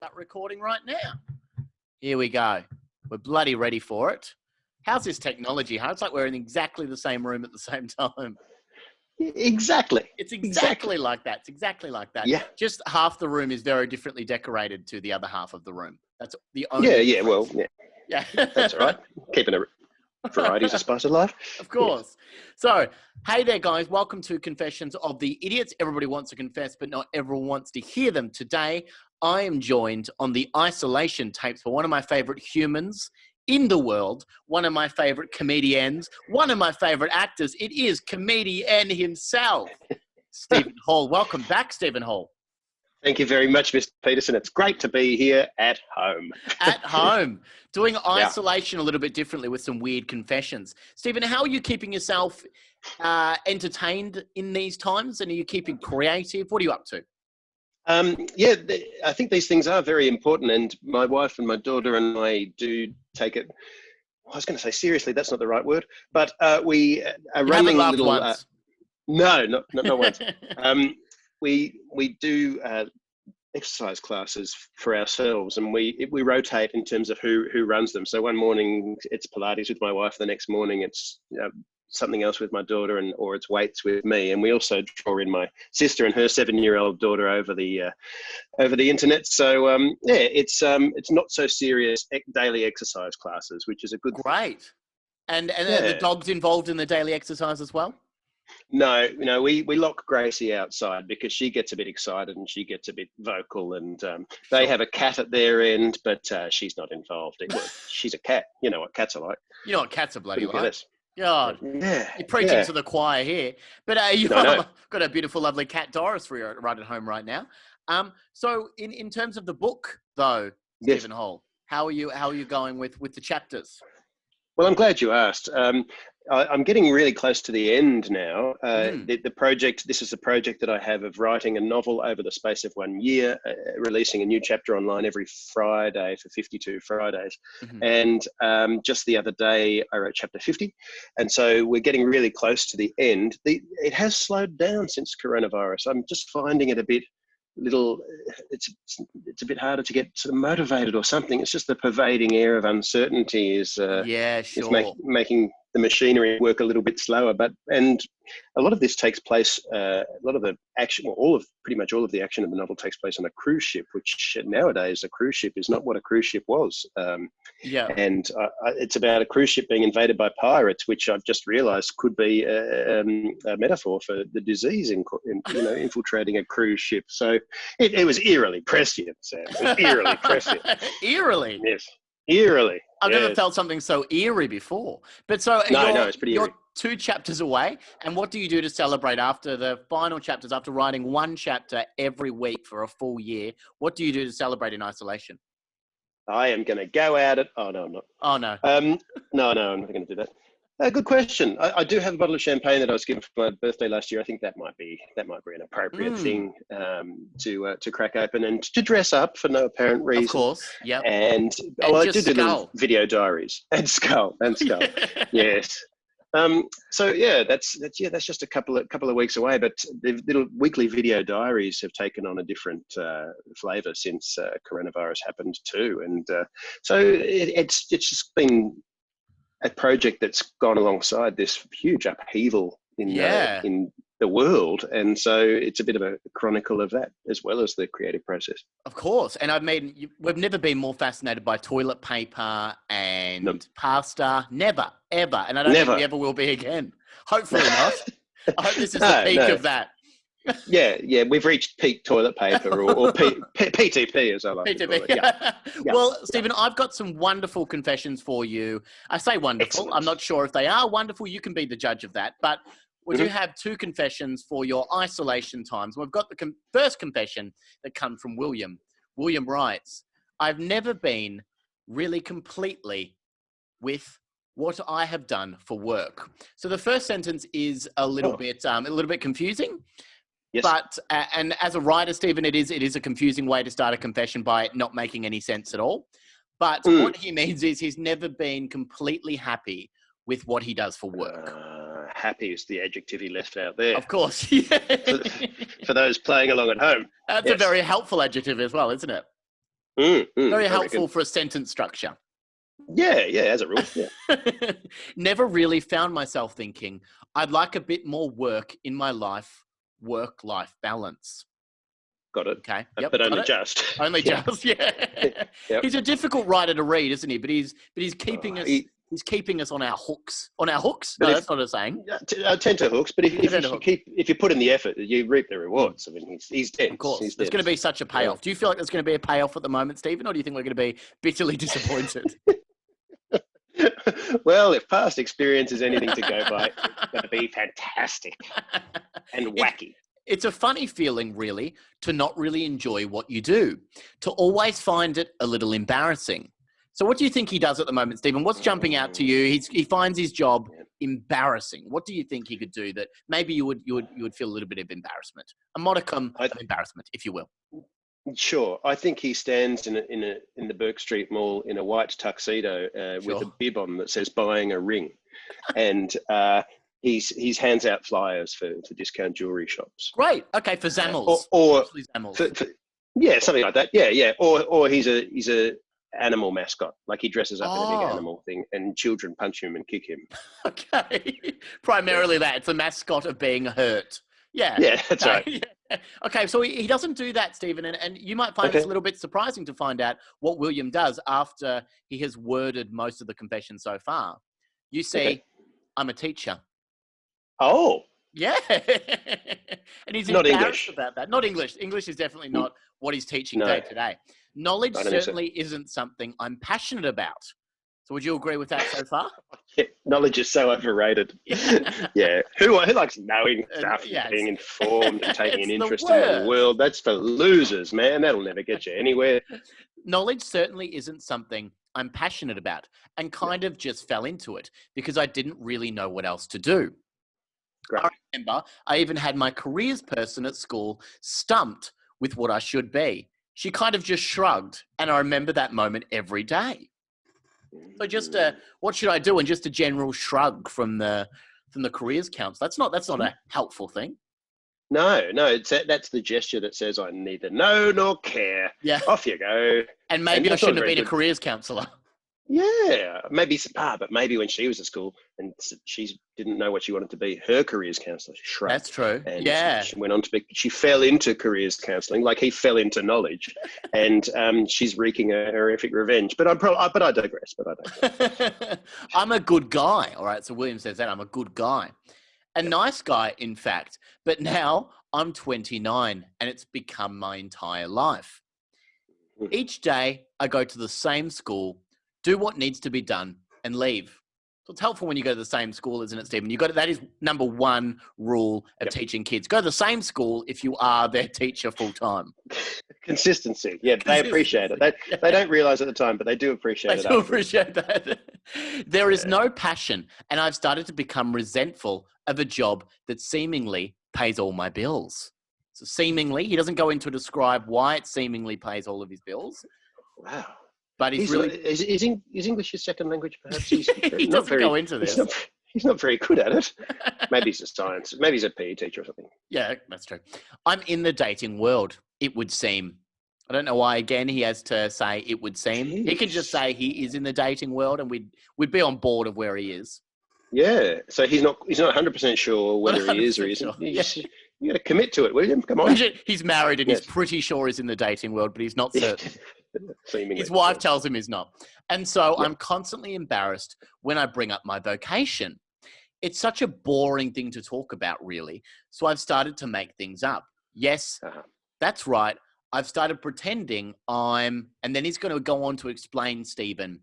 Start recording right now. Here we go. We're bloody ready for it. How's this technology? How it's like we're in exactly the same room at the same time. Exactly. It's exactly like that. It's exactly like that. Yeah. Just half the room is very differently decorated to the other half of the room. That's the only Yeah. Well, yeah. that's all right. Keeping a variety's a spice of life. Of course. So, hey there, guys. Welcome to Confessions of the Idiots. Everybody wants to confess, but not everyone wants to hear them. Today, I am joined on the isolation tapes for one of my favorite humans in the world, one of my favorite comedians, one of my favorite actors. It is comedienne himself, Stephen Hall. Welcome back, Stephen Hall. Thank you very much, Mr. Peterson. It's great to be here at home. At home, doing isolation a little bit differently with some weird confessions. Stephen, how are you keeping yourself entertained in these times? And are you keeping creative? What are you up to? I think these things are very important, and my wife and my daughter and I do take it. I was going to say seriously. That's not the right word, but we are running little. Once. No, not once. We do exercise classes for ourselves, and we rotate in terms of who runs them. So one morning it's Pilates with my wife, the next morning it's something else with my daughter, or it's weights with me. And we also draw in my sister and her 7-year-old daughter over the internet. So it's not so serious daily exercise classes, which is a good Great. thing. And are the dogs involved in the daily exercise as well? No, we lock Gracie outside because she gets a bit excited and she gets a bit vocal, and they have a cat at their end, but she's not involved. She's a cat. You know what cats are like. You know what cats are bloody Couldn't like. God, yeah, you're preaching to the choir here. But you've No. got a beautiful, lovely cat, Doris, for you right at home right now. So in terms of the book, though, Yes. Stephen Hall, how are you going with the chapters? Well, I'm glad you asked. I'm getting really close to the end now. The project, this is a project that I have of writing a novel over the space of 1 year, releasing a new chapter online every Friday for 52 Fridays. And just the other day, I wrote chapter 50. And so we're getting really close to the end. It has slowed down since coronavirus. I'm just finding it it's a bit harder to get sort of motivated or something. It's just the pervading air of uncertainty is making the machinery work a little bit slower. And a lot of this takes place, a lot of the action, pretty much all of the action of the novel takes place on a cruise ship, which nowadays a cruise ship is not what a cruise ship was. And it's about a cruise ship being invaded by pirates, which I've just realised could be a metaphor for the disease infiltrating a cruise ship. So it was eerily prescient, Sam. It was eerily prescient. Eerily? Yes, eerily. I've never felt something so eerie before. But so it's pretty eerie. You're 2 chapters away, and what do you do to celebrate after the final chapters, after writing 1 chapter every week for a full year? What do you do to celebrate in isolation? I am going to go out at... Oh, no, I'm not. Oh, no. No, I'm not going to do that. Good question. I do have a bottle of champagne that I was given for my birthday last year. I think that might be an appropriate thing to crack open and to dress up for no apparent reason. Of course, yeah. And I do little video diaries and skull. Yes. That's just a couple of weeks away. But the little weekly video diaries have taken on a different flavour since coronavirus happened too, and so it's just been a project that's gone alongside this huge upheaval in the world, and so it's a bit of a chronicle of that as well as the creative process. Of course, and we've never been more fascinated by toilet paper and pasta, never, ever, and I don't think we ever will be again. Hopefully not. I hope this is the peak of that. Yeah, we've reached peak toilet paper or PTP as I like to call it. Yeah. Well, Stephen, I've got some wonderful confessions for you. I say wonderful. Excellent. I'm not sure if they are wonderful. You can be the judge of that. But we do have 2 confessions for your isolation times. We've got the first confession that comes from William. William writes, I've never been really completely with what I have done for work. So the first sentence is a little bit confusing. Yes. But, and as a writer, Stephen, it is a confusing way to start a confession by it not making any sense at all. But what he means is he's never been completely happy with what he does for work. Happy is the adjective he left out there. Of course. Yeah. For those playing along at home. That's a very helpful adjective as well, isn't it? Very I helpful reckon. for a sentence structure. Yeah, as a rule. Yeah. Never really found myself thinking, I'd like a bit more work in my life, work-life balance. Got it. Okay. Yep. But Got only it. just. Only Yeah. just. Yeah. Yep. He's a difficult writer to read, isn't he? But he's keeping us. He's keeping us on our hooks. On our hooks? But No, if that's not a saying. tenter hooks, but if you put in the effort, you reap the Mm. rewards. I mean, he's dense. Of course. He's There's going to dense. be such a payoff. Do you feel like there's going to be a payoff at the moment, Stephen, or do you think we're going to be bitterly disappointed? Well, if past experience is anything to go by, it's going to be fantastic and wacky. It's a funny feeling, really, to not really enjoy what you do, to always find it a little embarrassing. So what do you think he does at the moment, Stephen? What's jumping out to you? He finds his job embarrassing. What do you think he could do that maybe you would feel a little bit of embarrassment, a modicum of embarrassment, if you will? Sure, I think he stands in the Burke Street Mall in a white tuxedo with a bib on that says "buying a ring," and he's hands out flyers for discount jewelry shops. Great. Okay, for Zammels. Or Zammels. Yeah, something like that. Yeah. Or he's a animal mascot, like he dresses up in a big animal thing, and children punch him and kick him. Okay, primarily that it's a mascot of being hurt. Yeah, that's right. Yeah. Okay, so he doesn't do that, Stephen, and you might find this a little bit surprising to find out what William does after he has worded most of the confession so far. You see, I'm a teacher. Oh. Yeah. And he's not embarrassed English about that. Not English. English is definitely not what he's teaching day to day. Knowledge certainly isn't something I'm passionate about. So would you agree with that so far? Yeah, knowledge is so overrated. Yeah. Who likes knowing stuff, being informed and taking an interest in the world? That's for losers, man. That'll never get you anywhere. Knowledge certainly isn't something I'm passionate about, and kind of just fell into it because I didn't really know what else to do. Great. I remember I even had my careers person at school stumped with what I should be. She kind of just shrugged, and I remember that moment every day. So just what should I do? And just a general shrug from the careers counsellor. That's not a helpful thing. No, that's the gesture that says I neither know nor care. Yeah. Off you go. And maybe I shouldn't have been a careers counsellor. Yeah, but maybe when she was at school and she didn't know what she wanted to be, her careers counsellor shrugged. That's true. And yeah. She went on to she fell into careers counselling, like he fell into knowledge, and she's wreaking a horrific revenge. But I digress. I'm a good guy. All right. So William says that I'm a good guy, a nice guy, in fact. But now I'm 29, and it's become my entire life. Each day I go to the same school, do what needs to be done, and leave. So it's helpful when you go to the same school, isn't it, Stephen? That is number one rule of teaching kids. Go to the same school if you are their teacher full time. Consistency. Yeah, they appreciate it. They don't realise at the time, but they do appreciate it. They do appreciate that. There is no passion, and I've started to become resentful of a job that seemingly pays all my bills. So seemingly, he doesn't go into to describe why it seemingly pays all of his bills. Wow. But he's really... Is English his second language, perhaps? He doesn't go into this. He's not very good at it. Maybe he's a science. Maybe he's a PE teacher or something. Yeah, that's true. I'm in the dating world, it would seem. I don't know why, again, he has to say it would seem. Jeez. He could just say he is in the dating world and we'd be on board of where he is. Yeah. So he's not 100% sure whether he is or isn't. Sure. You got to commit to it, William. Come on. He's married and he's pretty sure he's in the dating world, but he's not certain. His wife tells him he's not. And so I'm constantly embarrassed when I bring up my vocation. It's such a boring thing to talk about, really. So I've started to make things up. Yes, that's right. I've started pretending and then he's going to go on to explain, Stephen,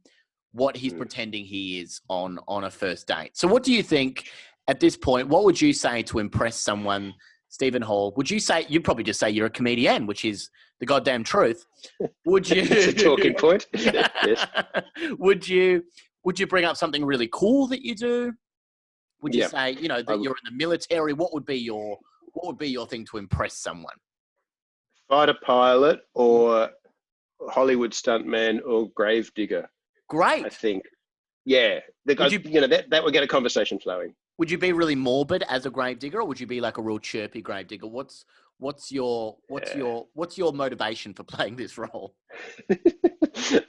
what he's pretending he is on a first date. So what do you think at this point? What would you say to impress someone, Stephen Hall? Would you say, you'd probably just say you're a comedienne, which is the goddamn truth. Would you? It's a talking point. Yes. Would you bring up something really cool that you do? Would you say, that you're in the military? What would be your thing to impress someone? Fighter pilot or Hollywood stuntman or gravedigger. Great. I think. Yeah. That would get a conversation flowing. Would you be really morbid as a gravedigger, or would you be like a real chirpy gravedigger? What What's your motivation for playing this role?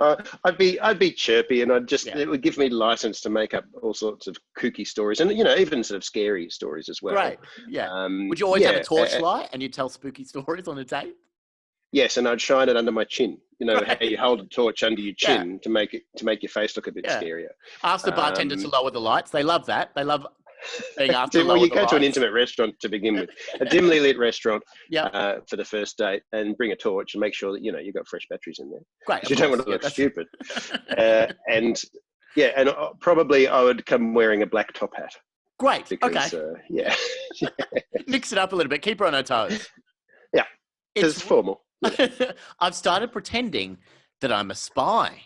I'd be chirpy, and Yeah. it would give me license to make up all sorts of kooky stories, and even sort of scary stories as well. Great. Yeah. Would you always have a torchlight and you'd tell spooky stories on a date? Yes, and I'd shine it under my chin. You know how you hold a torch under your Yeah. chin to make your face look a bit scarier. Ask the bartender to lower the lights. They love that. They love being asked to lower well, you the go lights. to an intimate restaurant to begin with, a dimly lit restaurant Yeah. for the first date, and bring a torch and make sure that you've got fresh batteries in there. Great. You don't want to look stupid. And probably I would come wearing a black top hat. Great. Because, okay. Mix it up a little bit. Keep her on her toes. Yeah. It's formal. I've started pretending that I'm a spy.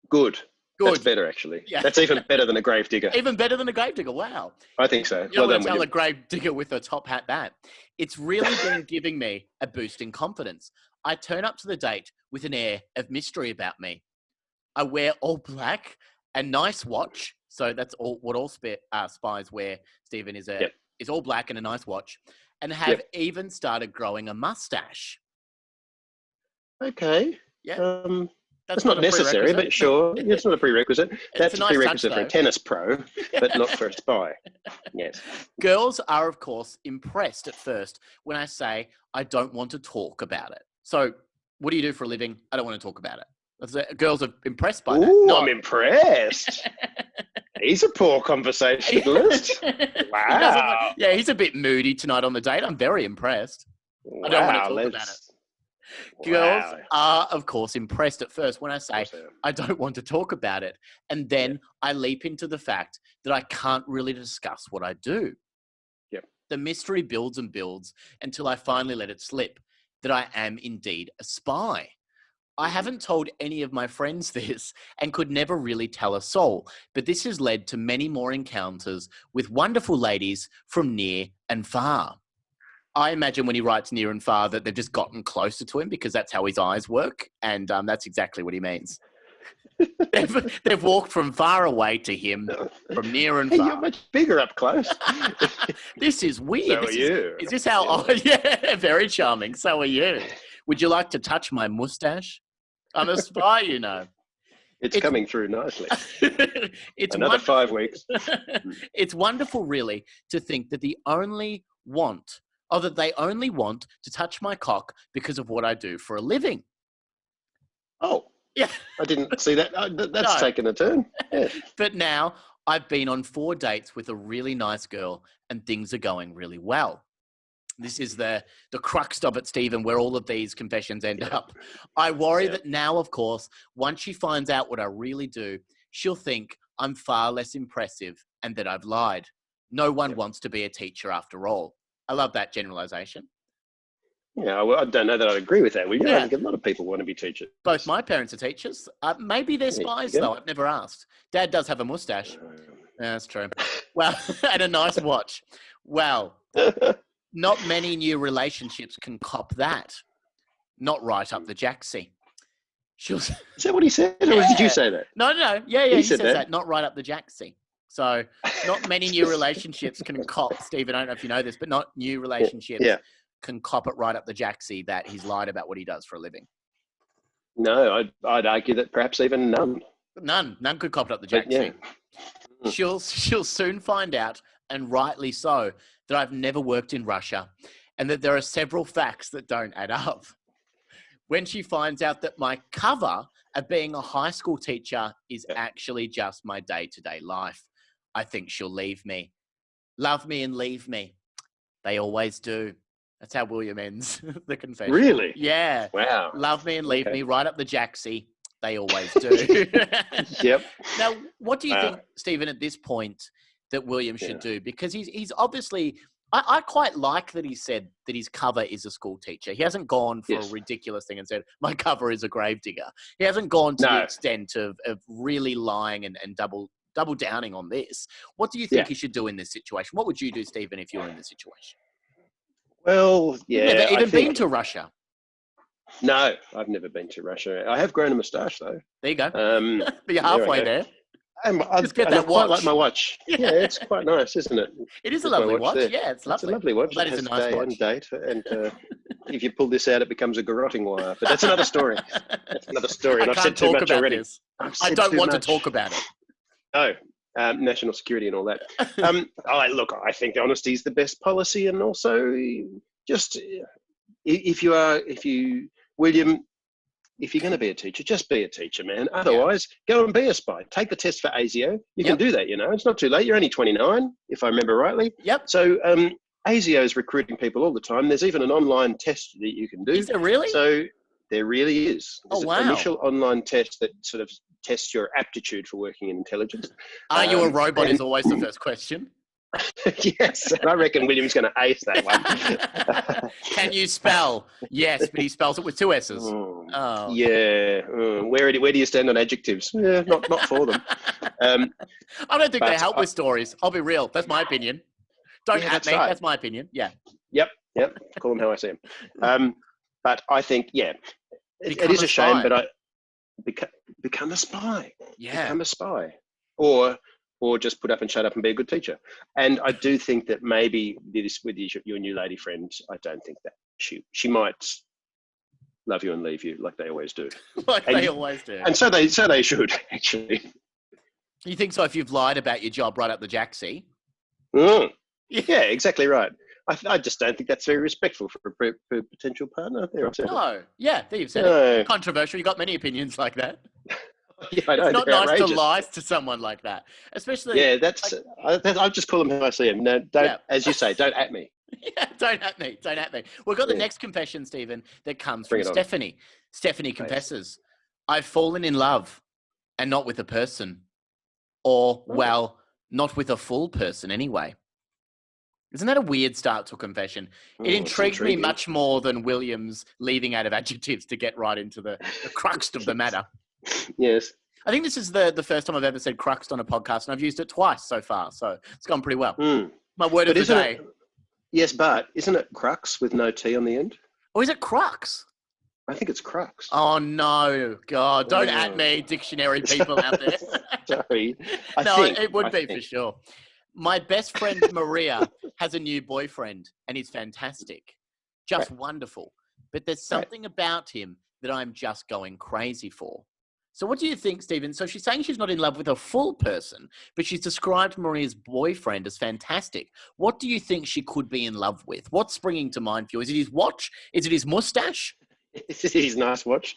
Good. That's better, actually. Yeah. That's even better than a gravedigger. Even better than a gravedigger. Wow. I think so. You don't want to tell a gravedigger with a top hat that. It's really been giving me a boost in confidence. I turn up to the date with an air of mystery about me. I wear all black, a nice watch. So that's what all spies wear, Stephen, is all black and a nice watch. And have even started growing a mustache. Okay. Yeah. That's not necessary, but sure. It's not a prerequisite. That's a nice prerequisite for a tennis pro, but not for a spy. Yes. Girls are, of course, impressed at first when I say I don't want to talk about it. So, what do you do for a living? I don't want to talk about it. Girls are impressed by that. No. I'm impressed. He's a poor conversationalist. Wow. He's a bit moody tonight on the date. I'm very impressed. I don't want to talk about it. Girls are, of course, impressed at first when I say I don't want to talk about it. And then I leap into the fact that I can't really discuss what I do. Yep. The mystery builds and builds until I finally let it slip that I am indeed a spy. I haven't told any of my friends this and could never really tell a soul, but this has led to many more encounters with wonderful ladies from near and far. I imagine when he writes near and far that they've just gotten closer to him because that's how his eyes work, and that's exactly what he means. They've walked from far away to him, from near and far. You're much bigger up close. This is weird. So are you. Is this how? Yeah, very charming. So are you. Would you like to touch my mustache? I'm a spy, you know. It's coming through nicely. It's another 5 weeks. It's wonderful, really, to think that they only want to touch my cock because of what I do for a living. Oh, yeah. I didn't see that. That's taken a turn. Yeah. But now I've been on 4 dates with a really nice girl and things are going really well. This is the crux of it, Stephen, where all of these confessions end up. I worry that now, of course, once she finds out what I really do, she'll think I'm far less impressive and that I've lied. No one wants to be a teacher after all. I love that generalization. Yeah, well, I don't know that I'd agree with that. I think a lot of people want to be teachers. Both my parents are teachers. Maybe they're spies, though. I've never asked. Dad does have a mustache. That's true. Well, and a nice watch. Well, not many new relationships can cop that. Not right up the jacksie. Is that what he said, or did you say that? No. Yeah, he says that. Not right up the jacksie. So not many new relationships can cop, Stephen, I don't know if you know this, but not new relationships can cop it right up the jacksie that he's lied about what he does for a living. No, I'd argue that perhaps even none. None could cop it up the jacksie. Yeah. She'll soon find out, and rightly so, that I've never worked in Russia and that there are several facts that don't add up. When she finds out that my cover of being a high school teacher is actually just my day-to-day life, I think she'll leave me. Love me and leave me. They always do. That's how William ends the confession. Really? Yeah. Wow. Love me and leave me right up the jacksie. They always do. Yep. Now, what do you think, Stephen, at this point that William should do? Because he's obviously... I quite like that he said that his cover is a school teacher. He hasn't gone for a ridiculous thing and said, my cover is a gravedigger. He hasn't gone to the extent of really lying and double downing on this. What do you think he should do in this situation? What would you do, Stephen, if you were in this situation? Well, You've never even been to Russia. No, I've never been to Russia. I have grown a moustache, though. There you go. But you're halfway there. Just get and I that quite watch. like my watch. Yeah, it's quite nice, isn't it? It is a There's my lovely watch. there. Yeah, it's lovely. It's a lovely watch. Well, that it is has a nice day watch. and date, and if you pull this out, it becomes a garroting wire. But that's another story. That's another story. And I I've can't said too talk much about already. this. I don't want to talk about it. No, national security and all that. I think honesty is the best policy, and also just William, if you're going to be a teacher, just be a teacher, man. Otherwise, go and be a spy. Take the test for ASIO. You can do that, It's not too late. You're only 29, if I remember rightly. Yep. So ASIO is recruiting people all the time. There's even an online test that you can do. Is there really? So there really is. There's wow. an initial online test that sort of tests your aptitude for working in intelligence. Are you a robot is always the first question. Yes, and I reckon William's going to ace that one. Can you spell? Yes, but he spells it with 2 S's. Oh. Yeah. Where do you stand on adjectives? Yeah, not for them. I don't think they help with stories. I'll be real. That's my opinion. Don't at me. Right. That's my opinion. Yeah. Yep. Call them how I see them. But I think, it is a shame, but become a spy. Yeah. Become a spy. Or just put up and shut up and be a good teacher. And I do think that maybe this with your new lady friend, I don't think that she might love you and leave you like they always do. They always do. And so they should, actually. You think so if you've lied about your job right up the jacksie? Yeah, exactly right. I just don't think that's very respectful for a potential partner. There No. Yeah, there you've said it. Controversial. You've got many opinions like that. Yeah, I know, it's not nice to lie to someone like that, especially. Yeah, I'll just call them how I see them. No, don't, as you say, don't at me. Yeah, don't at me. We've got the next confession, Stephen, that comes from Stephanie. Stephanie confesses, I've fallen in love, and not with a person, or not with a full person anyway. Isn't that a weird start to a confession? It intrigued me much more than William's leaving out of adjectives to get right into the crux of the matter. Yes. I think this is the first time I've ever said crux on a podcast, and I've used it twice so far, so it's gone pretty well. My word of the day. Yes, but isn't it crux with no T on the end? Or is it crux? I think it's crux. Oh, no. God, don't at me, dictionary people out there. Sorry. It would be for sure. My best friend, Maria, has a new boyfriend, and he's fantastic. Just wonderful. But there's something about him that I'm just going crazy for. So what do you think, Stephen? So she's saying she's not in love with a full person, but she's described Maria's boyfriend as fantastic. What do you think she could be in love with? What's springing to mind for you? Is it his watch? Is it his mustache? It's his nice watch.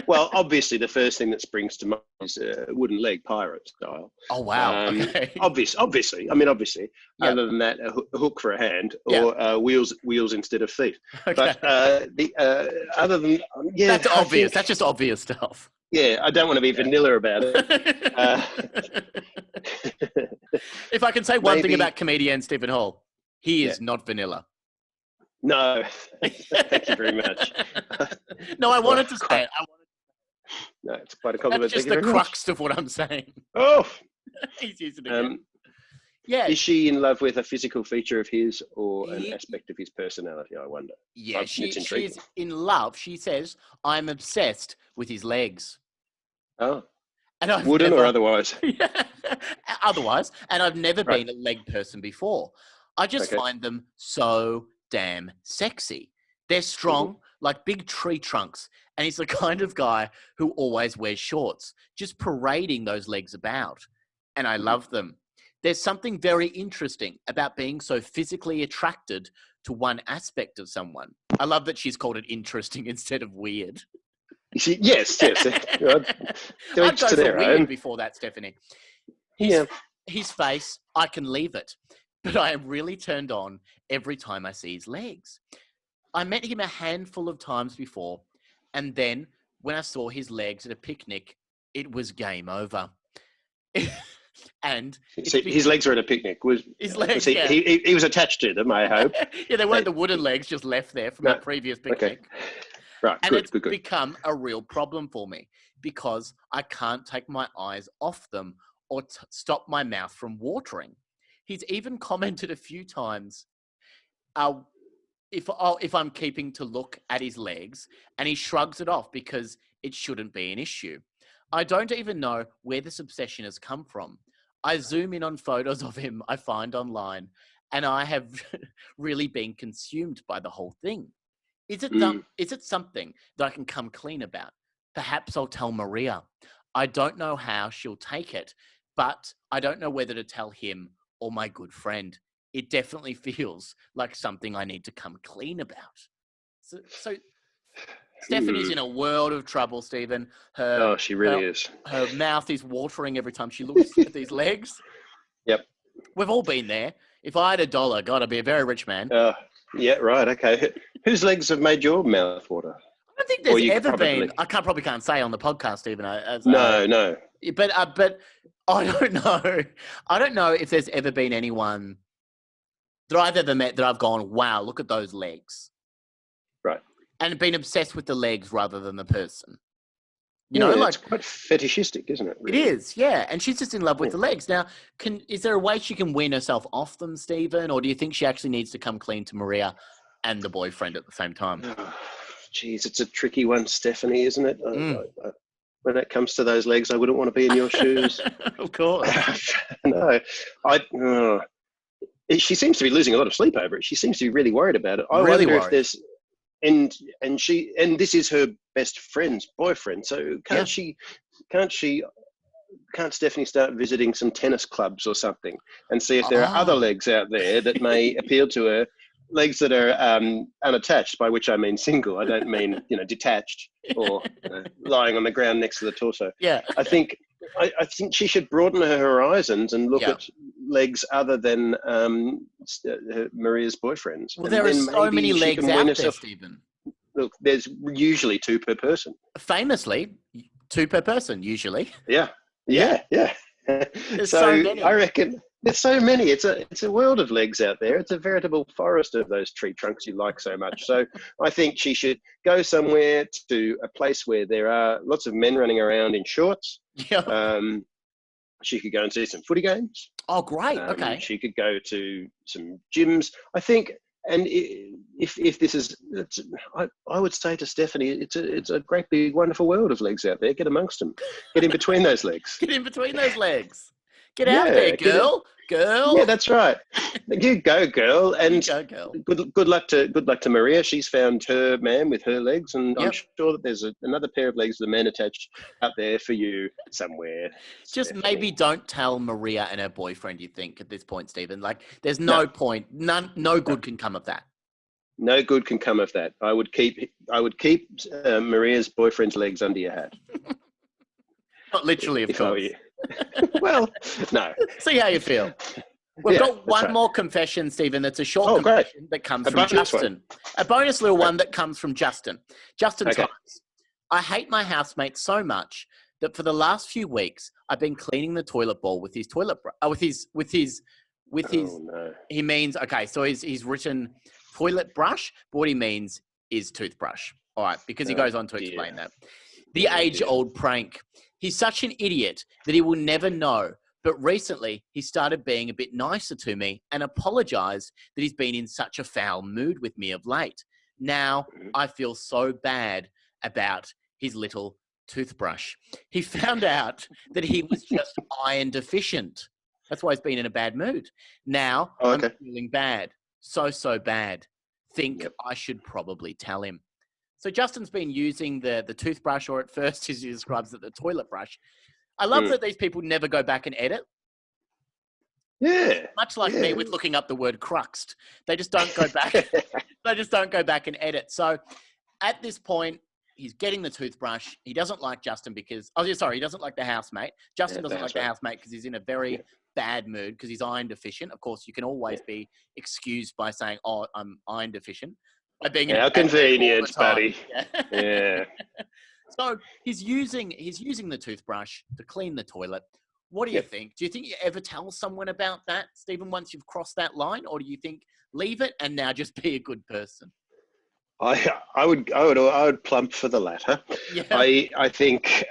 Well, obviously, the first thing that springs to mind is wooden leg pirate style. Oh, wow. Okay. Obviously. I mean, obviously. Yep. Other than that, a hook for a hand or wheels instead of feet. Okay. But other than that's obvious. That's just obvious stuff. Yeah, I don't want to be vanilla about it. If I can say one thing about comedienne Stephen Hall, he is not vanilla. No, thank you very much. No, I wanted to say it. No, it's quite a compliment. That's just the crux of what I'm saying. Oh, he's using it again. Yeah. Is she in love with a physical feature of his or an aspect of his personality, I wonder? Yeah, she's in love. She says, I'm obsessed with his legs. Oh. And wooden or otherwise? Otherwise. And I've never been a leg person before. I just find them so damn sexy. They're strong, like big tree trunks. And he's the kind of guy who always wears shorts, just parading those legs about. And I love them. There's something very interesting about being so physically attracted to one aspect of someone. I love that she's called it interesting instead of weird. Yes. I'd go for weird before that, Stephanie. His face, I can leave it. But I am really turned on every time I see his legs. I met him a handful of times before, and then when I saw his legs at a picnic, it was game over. And his legs were at a picnic. His legs, he was attached to them, I hope. Yeah, they weren't the wooden legs just left there from a previous picnic. Okay. Right, and it's good. become a real problem for me because I can't take my eyes off them or stop my mouth from watering. He's even commented a few times if I'm keeping to look at his legs, and he shrugs it off because it shouldn't be an issue. I don't even know where this obsession has come from. I zoom in on photos of him I find online, and I have really been consumed by the whole thing. Is it something that I can come clean about? Perhaps I'll tell Maria. I don't know how she'll take it, but I don't know whether to tell him or my good friend. It definitely feels like something I need to come clean about. So Stephanie's in a world of trouble, Stephen. Oh, she Her, really is. her mouth is watering every time she looks at these legs. Yep. We've all been there. If I had $1, God, I'd be a very rich man. Yeah, right. Okay. Whose legs have made your mouth water? I don't think there's ever been. I probably can't say on the podcast even. No. But I don't know. I don't know if there's ever been anyone that I've ever met that I've gone, wow, look at those legs. Right. And been obsessed with the legs rather than the person. It's quite fetishistic, isn't it? Really? It is, yeah. And she's just in love with the legs. Now, is there a way she can wean herself off them, Stephen? Or do you think she actually needs to come clean to Maria and the boyfriend at the same time? Geez, it's a tricky one, Stephanie, isn't it? When it comes to those legs, I wouldn't want to be in your shoes. Of course. No. She seems to be losing a lot of sleep over it. She seems to be really worried about it. I really wonder worried. if there's... And this is her best friend's boyfriend. So can't Stephanie start visiting some tennis clubs or something and see if there are other legs out there that may appeal to her? Legs that are unattached, by which I mean single. I don't mean detached or lying on the ground next to the torso. Yeah. I think she should broaden her horizons and look at legs other than Maria's boyfriend's. Well, there are so many legs out there, Stephen. Look, there's usually 2 per person. Famously, 2 per person, usually. Yeah. There's so many. I reckon there's so many. It's a world of legs out there. It's a veritable forest of those tree trunks you like so much. So I think she should go somewhere to a place where there are lots of men running around in shorts. Yeah. She could go and see some footy games. Oh, great. Okay. She could go to some gyms, I think. And if this is, I would say to Stephanie, it's a great big wonderful world of legs out there. Get amongst them. Get in between those legs. Get in between those legs. Get out there, girl. Girl. Yeah, that's right. You go, girl. And go, girl. Good luck to Maria. She's found her man with her legs, and I'm sure that there's another pair of legs with a man attached out there for you somewhere. Just maybe don't tell Maria and her boyfriend, you think, at this point, Stephen. Like, there's no point. No good can come of that. No good can come of that. I would keep Maria's boyfriend's legs under your hat. Not literally, of course. Well, no. See how you feel. We've got one more confession, Stephen. That's a short confession that comes from Justin. A bonus little one that comes from Justin. Justin Times. I hate my housemate so much that for the last few weeks I've been cleaning the toilet bowl with his toilet He means so he's written toilet brush, but what he means is toothbrush. All right, because he goes on to explain that. The age-old prank. He's such an idiot that he will never know. But recently, he started being a bit nicer to me and apologized that he's been in such a foul mood with me of late. Now, I feel so bad about his little toothbrush. He found out that he was just iron deficient. That's why he's been in a bad mood. Now, I'm feeling bad. So bad. Think I should probably tell him. So Justin's been using the toothbrush, or at first as he describes it, the toilet brush. I love that these people never go back and edit. Yeah. Much like me with looking up the word crust. They just don't go back. They just don't go back and edit. So at this point, he's getting the toothbrush. He doesn't like Justin because, he doesn't like the housemate. Justin doesn't like the housemate because he's in a very bad mood because he's iron deficient. Of course, you can always be excused by saying, I'm iron deficient. By being how convenient, buddy. Yeah. So he's using the toothbrush to clean the toilet. What do you think? Do you think you ever tell someone about that, Stephen, once you've crossed that line? Or do you think leave it and now just be a good person? I would plump for the latter. Yeah. I think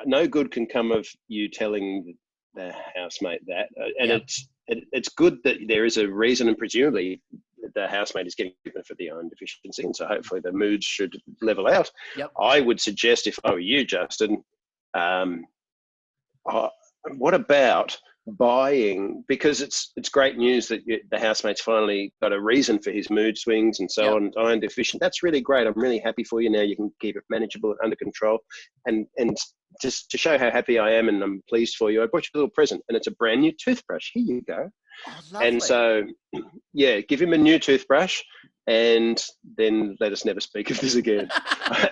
no good can come of you telling the housemate that, and it's good that there is a reason, and presumably the housemate is getting treatment for the iron deficiency, and so hopefully the moods should level out. Yep. I would suggest, if I were you, Justin, Um, oh, what about buying? Because it's great news that the housemate's finally got a reason for his mood swings and so on, iron deficient. That's really great. I'm really happy for you. Now you can keep it manageable and under control. And just to show how happy I am and I'm pleased for you, I bought you a little present, and it's a brand new toothbrush. Here you go. Oh, lovely. And so, yeah, give him a new toothbrush, and then let us never speak of this again.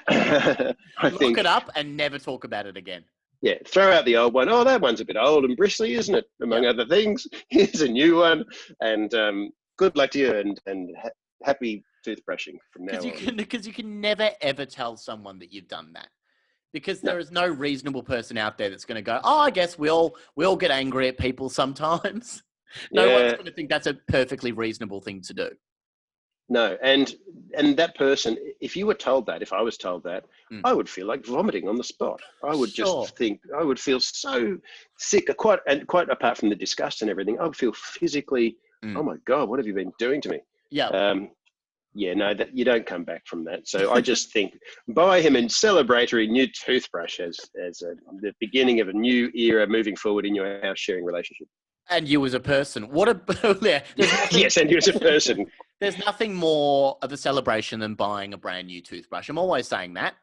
Look it up and never talk about it again. Yeah, throw out the old one. Oh, that one's a bit old and bristly, isn't it? Among other things. Here's a new one. And good luck to you, and happy toothbrushing from now on. Because you can never, ever tell someone that you've done that. Because there is no reasonable person out there that's going to go, oh, I guess we all get angry at people sometimes. No one's going to think that's a perfectly reasonable thing to do. No, and that person, if you were told that, if I was told that, I would feel like vomiting on the spot. I would just think, I would feel so sick, quite apart from the disgust and everything, I would feel physically, oh my God, what have you been doing to me? Yeah. No, that you don't come back from that. So I just think buy him a celebratory new toothbrush as the beginning of a new era moving forward in your house sharing relationship. And you as a person. Yes, and you as a person. There's nothing more of a celebration than buying a brand new toothbrush. I'm always saying that.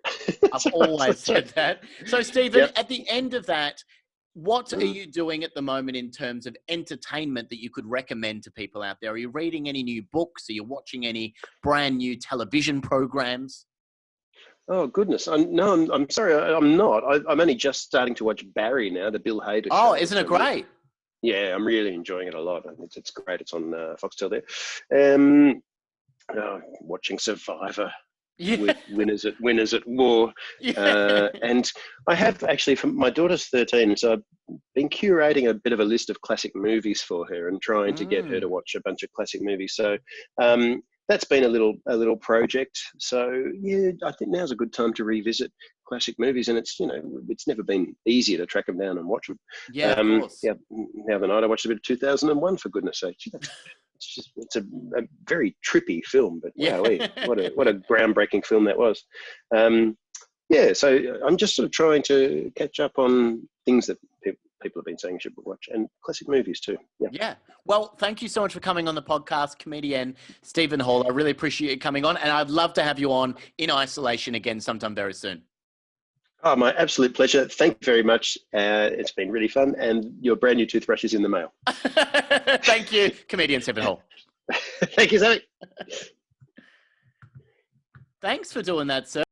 I've always said that. So, Stephen, at the end of that, what are you doing at the moment in terms of entertainment that you could recommend to people out there? Are you reading any new books? Are you watching any brand new television programs? Oh, goodness. I'm sorry, I'm not. I'm only just starting to watch Barry now, the Bill Hader show. Oh, isn't it great? Yeah, I'm really enjoying it a lot. It's great. It's on Foxtel there. Watching Survivor, winners at war. And I have actually, my daughter's 13, so I've been curating a bit of a list of classic movies for her and trying to get her to watch a bunch of classic movies. So that's been a little project. So yeah, I think now's a good time to revisit classic movies, and it's never been easier to track them down and watch them. Yeah, of course. Yeah, the other night I watched a bit of 2001, for goodness sake. It's a very trippy film, but wow, what a groundbreaking film that was. So I'm just sort of trying to catch up on things that people have been saying you should watch, and classic movies too. Yeah. Well, thank you so much for coming on the podcast, comedian Stephen Hall. I really appreciate you coming on, and I'd love to have you on in isolation again sometime very soon. Oh, my absolute pleasure. Thank you very much. It's been really fun, and your brand new toothbrush is in the mail. Thank you, comedian Stephen Hall. Thank you, Sammy. Thanks for doing that, sir.